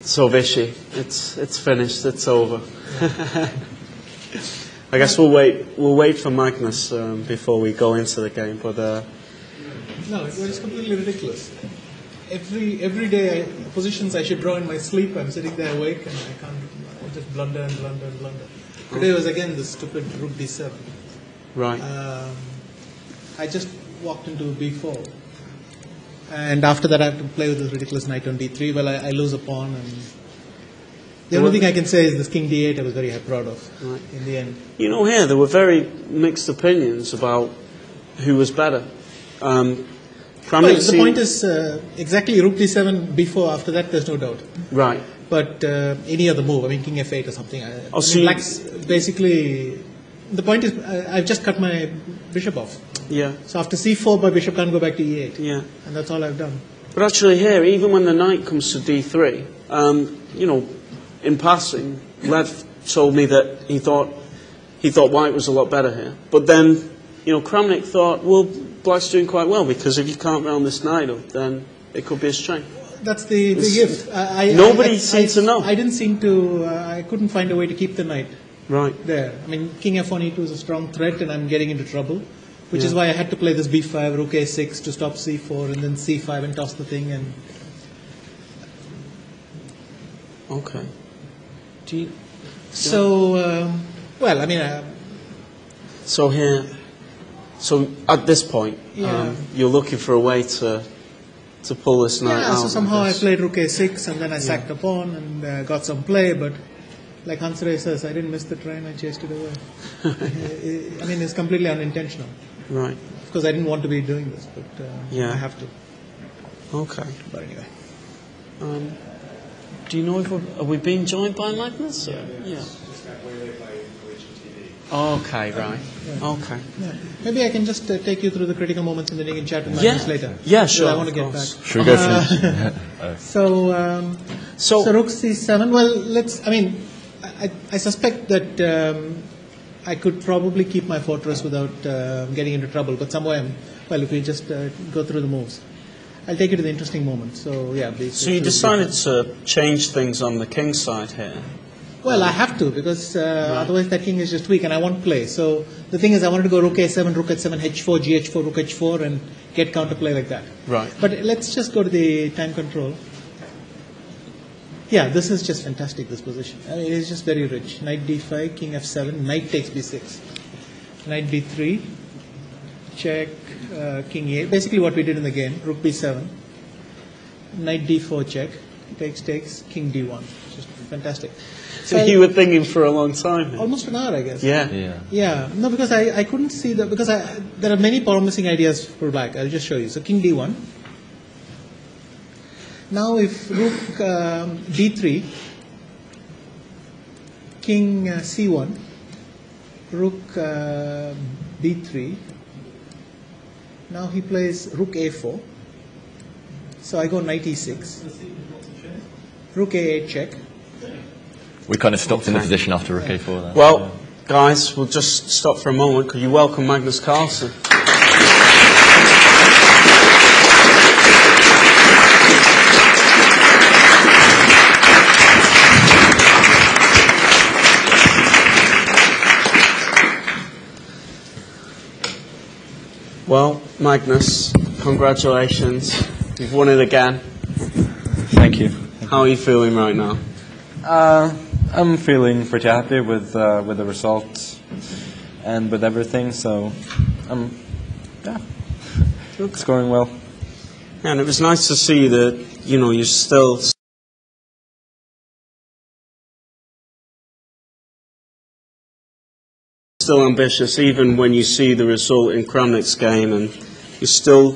So Vishy, it's finished. It's over. I guess we'll wait for Magnus before we go into the game. But no, it's completely ridiculous. Every day, positions I should draw in my sleep, I'm sitting there awake and I can't. I just blunder and blunder and blunder. Today was again the stupid rook d7. Right. I just walked into b4. And after that, I have to play with this ridiculous knight on d3. Well, I lose a pawn, and the only thing I can say is this king d8 I was very proud of in the end. You know, here there were very mixed opinions about who was better. Well, the point is exactly rook d7, b4. After that, there's no doubt. Right. But any other move, I mean, king f8 or something. Black's basically. The point is, I've just cut my bishop off. Yeah. So after c4, my bishop can't go back to e8. Yeah. And that's all I've done. But actually here, even when the knight comes to d3, you know, in passing, Lev told me that he thought white was a lot better here. But then, you know, Kramnik thought, well, black's doing quite well, because if you can't round this knight up, then it could be a strength. That's the gift. Nobody seemed to know. I didn't seem to. I couldn't find a way to keep the knight. Right. There. I mean, king f1 e2 is a strong threat, and I'm getting into trouble, which is why I had to play this b5, rook a6 to stop c4, and then c5 and toss the thing. And okay. Well, I mean. So here, so at this point, you're looking for a way to pull this knight out. So somehow I played rook a6, and then I sacked a pawn and got some play, but. Like Hansray says, I didn't miss the train, I chased it away. I mean, it's completely unintentional. Right. Because I didn't want to be doing this, but I have to. Okay. But anyway. Do you know if are we being joined by Magnus? Yeah. Okay, right. Yeah. Okay. Yeah. Maybe I can just take you through the critical moments and then you can chat with Magnus later. Yeah, sure. I want to get back. Should we go through? So rook c7. Well, I suspect that I could probably keep my fortress without getting into trouble. But somewhere, if we just go through the moves, I'll take you to the interesting moment. So yeah. So you decided to change things on the king side here. Well, I have to because otherwise that king is just weak and I won't play. So the thing is, I wanted to go rook a7, rook h7, h4, gh4, rook h4, and get counterplay like that. Right. But let's just go to the time control. Yeah, this is just fantastic, this position. I mean, it is just very rich. Knight d5, king f7, knight takes b6. Knight b3, check, king e8. Basically what we did in the game, rook b7. Knight d4 check, takes, king d1. Just fantastic. So you were thinking for a long time here. Almost an hour, I guess. Yeah. No, because I couldn't see that, because there are many promising ideas for black. I'll just show you. So king d1. Now if rook d3, king c1, rook b3, now he plays rook a4, so I go knight e6, rook a8 check. We kind of stopped in the position after rook a4 then. Well, guys, we'll just stop for a moment. Could you welcome Magnus Carlsen? Well, Magnus, congratulations. You've won it again. Thank you. How are you feeling right now? I'm feeling pretty happy with the results and with everything, so it's going well. And it was nice to see that, you know, you're still ambitious, even when you see the result in Kramnik's game, and you're still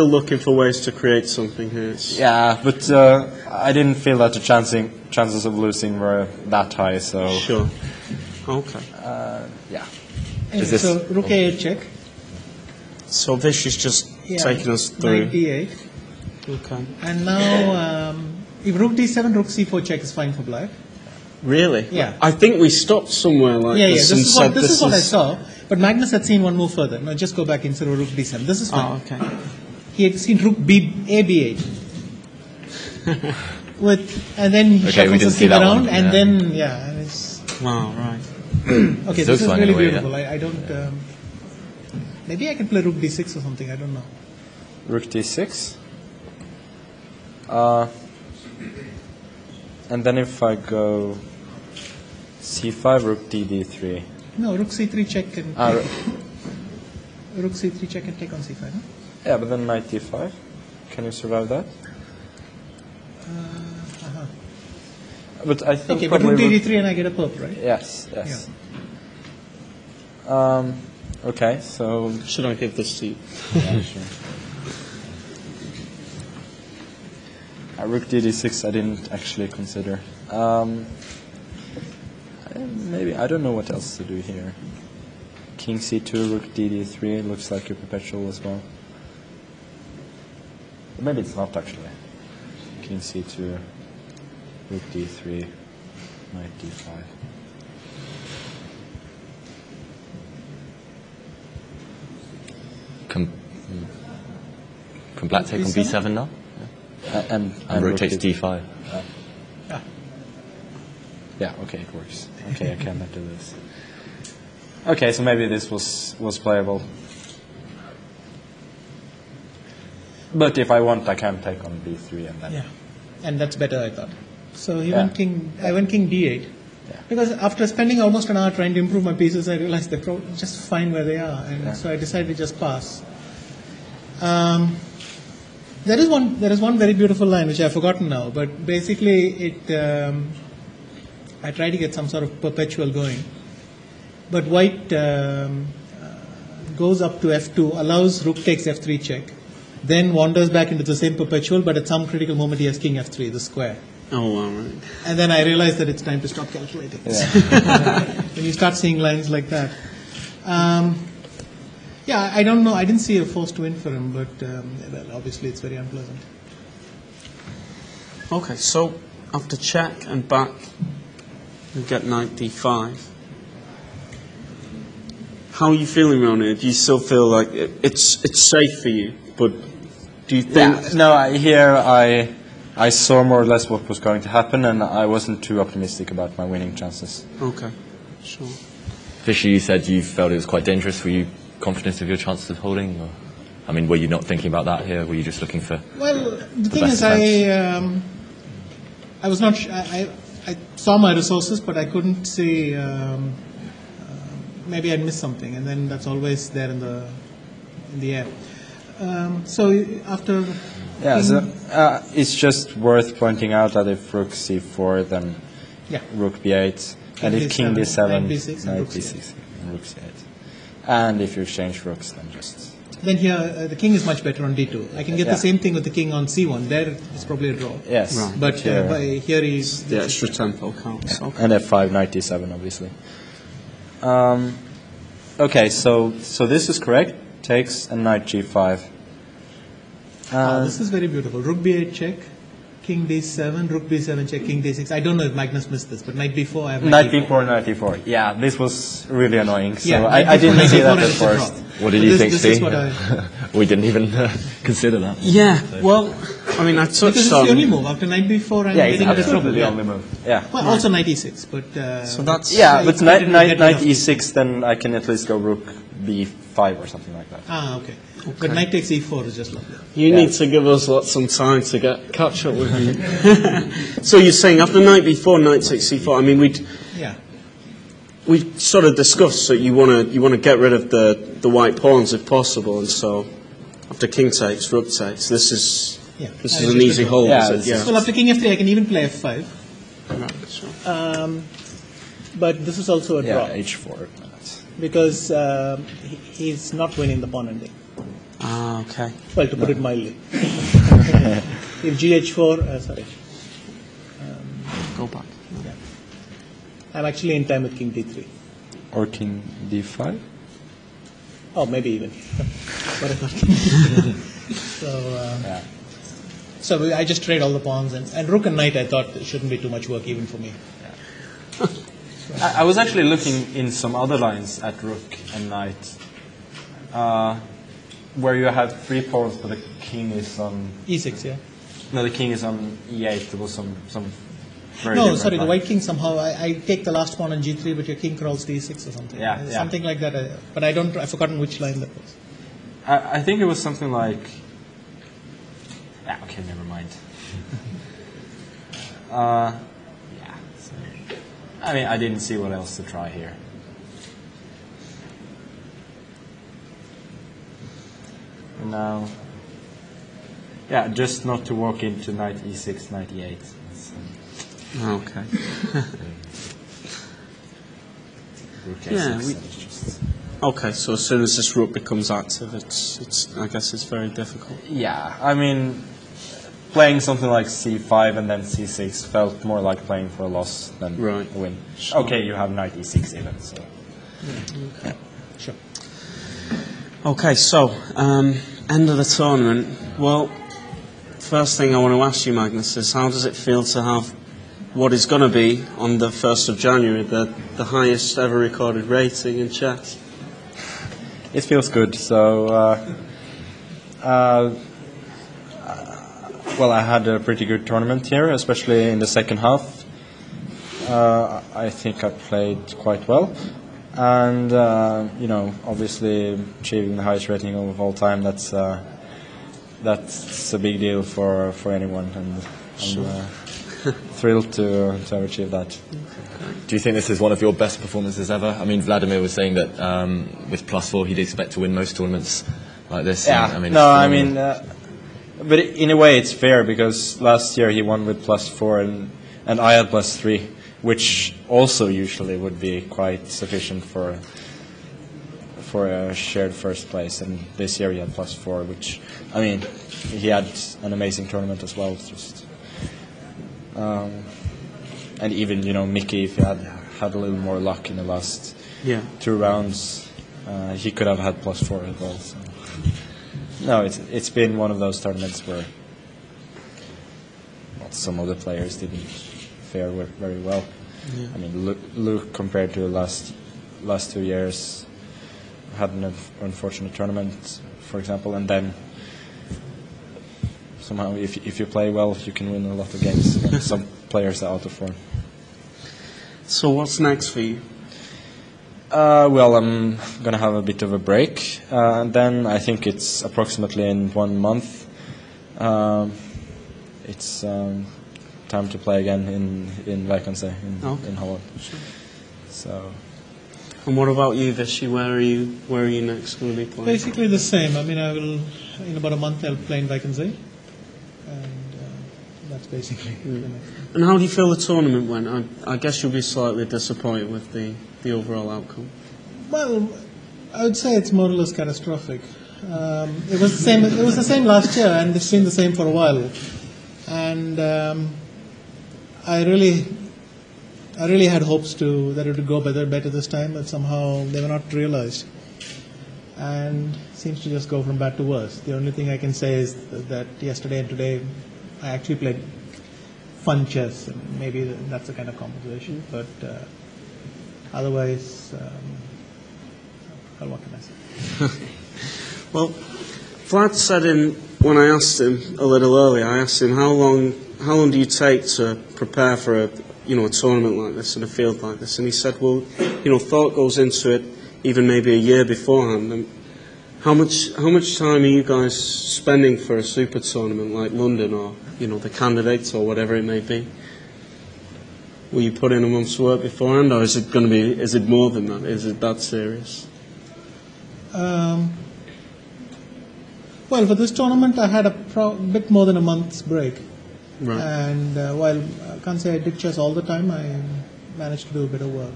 looking for ways to create something here. Yeah, but I didn't feel that the chances of losing were that high, so... Sure. Okay. Yeah. Anyway, so rook a8 check. So Vishy's just taking us through. Knight d8. Okay. And now, if rook d7, rook c4 check is fine for black. Really? Yeah. I think we stopped somewhere like this. This is what I saw. But Magnus had seen one move further. Now just go back instead of rook d7. This is fine. Oh, okay. He had seen rook a b8. and then he Okay, we shuffles didn't his see king that around, one, and yeah. then and it's Wow, right. okay. It's This is fine really anyway, beautiful. I don't. Maybe I can play rook d6 or something. I don't know. Rook d6. And then if I go c5, rook d3. No, rook c3 check and rook c3 check and take on c5. No? Yeah, but then knight d5. Can you survive that? But I think Okay, but probably rook d3 and I get a perp, right? Yes. Okay, so Should I give this to you? yeah, sure. Rook d6 I didn't actually consider. Maybe I don't know what else to do here. King c2, rook d3 looks like a perpetual as well. But maybe it's not actually. King c2, rook d3, knight d5. Can black take on b7 now? And Rook takes d5. Yeah, okay, it works. Okay, I cannot do this. Okay, so maybe this was playable. But if I want, I can take on b3 and then... Yeah, and that's better, I thought. So he Yeah. went king. I went king d8. Yeah. Because after spending almost an hour trying to improve my pieces, I realized they're just fine where they are, and so I decided to just pass. There is one very beautiful line which I've forgotten now, but basically I try to get some sort of perpetual going, but white goes up to f2, allows rook takes f3 check, then wanders back into the same perpetual, but at some critical moment he has king f3, the square. Oh, wow, right. And then I realized that it's time to stop calculating. When you start seeing lines like that. Yeah, I don't know. I didn't see a forced win for him, but well, obviously it's very unpleasant. Okay, so after check and back, you get knight d5. How are you feeling around here? Do you still feel like it's safe for you? But do you think... I saw more or less what was going to happen, and I wasn't too optimistic about my winning chances. Okay, sure. Vishy, you said you felt it was quite dangerous. Were you confident of your chances of holding? Or, I mean, were you not thinking about that here? Were you just looking for... Well, the thing best is, I was not... I saw my resources, but I couldn't see... maybe I'd missed something, and then that's always there in the air. So after... Yeah, so it's just worth pointing out that if rook c4, then rook b8, and if king d7, knight b6, knight and rook b6, and rook c8. And if you exchange rooks, then just... Then here, the king is much better on d2. I can get the same thing with the king on c1. There, it's probably a draw. Yes. Right. But here he's... The extra tempo counts. Yeah. Okay. And f5, knight d7, obviously. Okay, so this is correct. Takes and knight g5. This is very beautiful. Rook b8 check, king d7, rook b7 check, king d6. I don't know if Magnus missed this, but knight b4, I have Knight b4, knight d4. Yeah, this was really annoying. So Yeah, I didn't see that at first. What did you think, This Steve? is what We didn't even consider that. Yeah, well, I mean, I Because it's touched the on... only move. After knight b4, I'm Yeah, it's getting into trouble. absolutely the Yeah. only move. Yeah. Well, also knight e6, but... So that's... Yeah, but it's knight, better to knight, get knight rid of e6, then I can at least go rook b5 or something like that. okay. But knight takes e4 is just lovely. You need to give us some time to catch up with you. So you're saying after knight b4, knight takes c4. I mean, we sort of discussed that you want to get rid of the white pawns if possible, and so after king takes, rook takes. This is an easy hold. Yeah, is it? Well, after king f3, I can even play f5. Right, sure. But this is also a draw. h4. Because he's not winning the pawn ending. Ah, okay. Well, to put it mildly. If gh4, Go back. I'm actually in time with king d3. Or king d5? Oh, maybe even. But I thought king d3. So I just trade all the pawns. And rook and knight, I thought it shouldn't be too much work even for me. I was actually looking in some other lines at rook and knight, where you have 3 pawns, but the king is on... e6, yeah. No, the king is on e8. There was some very No, different sorry, the line. white king somehow, I take the last pawn on g3, but your king crawls to e6 or something. Yeah, yeah. Something like that. But I've forgotten which line that was. I think it was something like. Yeah, okay, never mind. Yeah. So, I mean, I didn't see what else to try here. And now. Yeah, just not to walk into knight e6, knight e8. Okay. Rook Yeah, A6, we- that is just. Okay, so as soon as this rook becomes active, it's I guess it's very difficult. Yeah, I mean, playing something like c5 and then c6 felt more like playing for a loss than Right. a win. Sure. Okay, you have knight e6 even, so. Sure. Okay, so end of the tournament. Well, first thing I want to ask you, Magnus, is how does it feel to have what is going to be on the 1st of January the highest ever recorded rating in chess? It feels good. So, well, I had a pretty good tournament here, especially in the second half. I think I played quite well, and you know, obviously achieving the highest rating of all time. That's a big deal for anyone, and I'm thrilled to have achieved that. Do you think this is one of your best performances ever? I mean, Vladimir was saying that with +4 he'd expect to win most tournaments like this. Yeah, and, no, it's I mean, but in a way it's fair because last year he won with +4 and I had +3, which also usually would be quite sufficient for a shared first place. And this year he had +4, which, I mean, he had an amazing tournament as well. It's just, and even, you know, Mickey, if he had a little more luck in the last two rounds, he could have had +4 as well. So. No, it's been one of those tournaments where some of the players didn't fare very well. Yeah. I mean, Luke compared to the last 2 years had an unfortunate tournament, for example, and then somehow if you play well, you can win a lot of games. Some players are out of form. So what's next for you? Well, I'm going to have a bit of a break, and then I think it's approximately in 1 month. It's time to play again in Vacancy in Holland. Sure. So. And what about you, Vishy? Where are you next going to be playing? Basically the same. I mean, I will in about a month I'll play in Vacancy, and that's basically the next thing. And how do you feel the tournament went? I guess you'll be slightly disappointed with the overall outcome. Well, I would say it's more or less catastrophic. It was the same. It was the same last year, and it's been the same for a while. And I really had hopes that it would go better this time, but somehow they were not realized. And it seems to just go from bad to worse. The only thing I can say is that yesterday and today, I actually played fun chess, and maybe that's the kind of compensation. But otherwise, well, what can I say? Well, Vlad said when I asked him a little earlier, I asked him how long do you take to prepare for a tournament like this in a field like this, and he said, well, thought goes into it even maybe a year beforehand. And how much time are you guys spending for a super tournament like London or the candidates or whatever it may be? Will you put in a month's work beforehand, or is it more than that? Is it that serious? Well, for this tournament, I had a bit more than a month's break. Right. And while I can't say I did chess all the time, I managed to do a bit of work.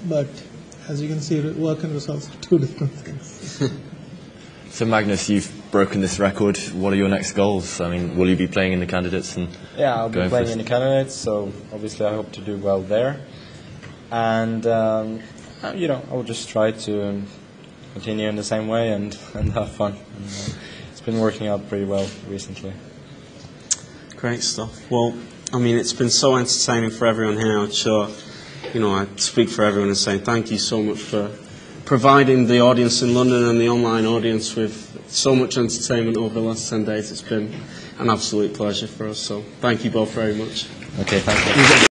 But as you can see, work and results are two different things. So Magnus, you've broken this record. What are your next goals? I mean, will you be playing in the candidates? I'll be playing in the candidates, so obviously I hope to do well there. And, I'll just try to continue in the same way and have fun. And, it's been working out pretty well recently. Great stuff. Well, I mean, it's been so entertaining for everyone here. I'm sure, I speak for everyone and say thank you so much for providing the audience in London and the online audience with so much entertainment over the last 10 days. It's been an absolute pleasure for us. So thank you both very much. Okay, thank you.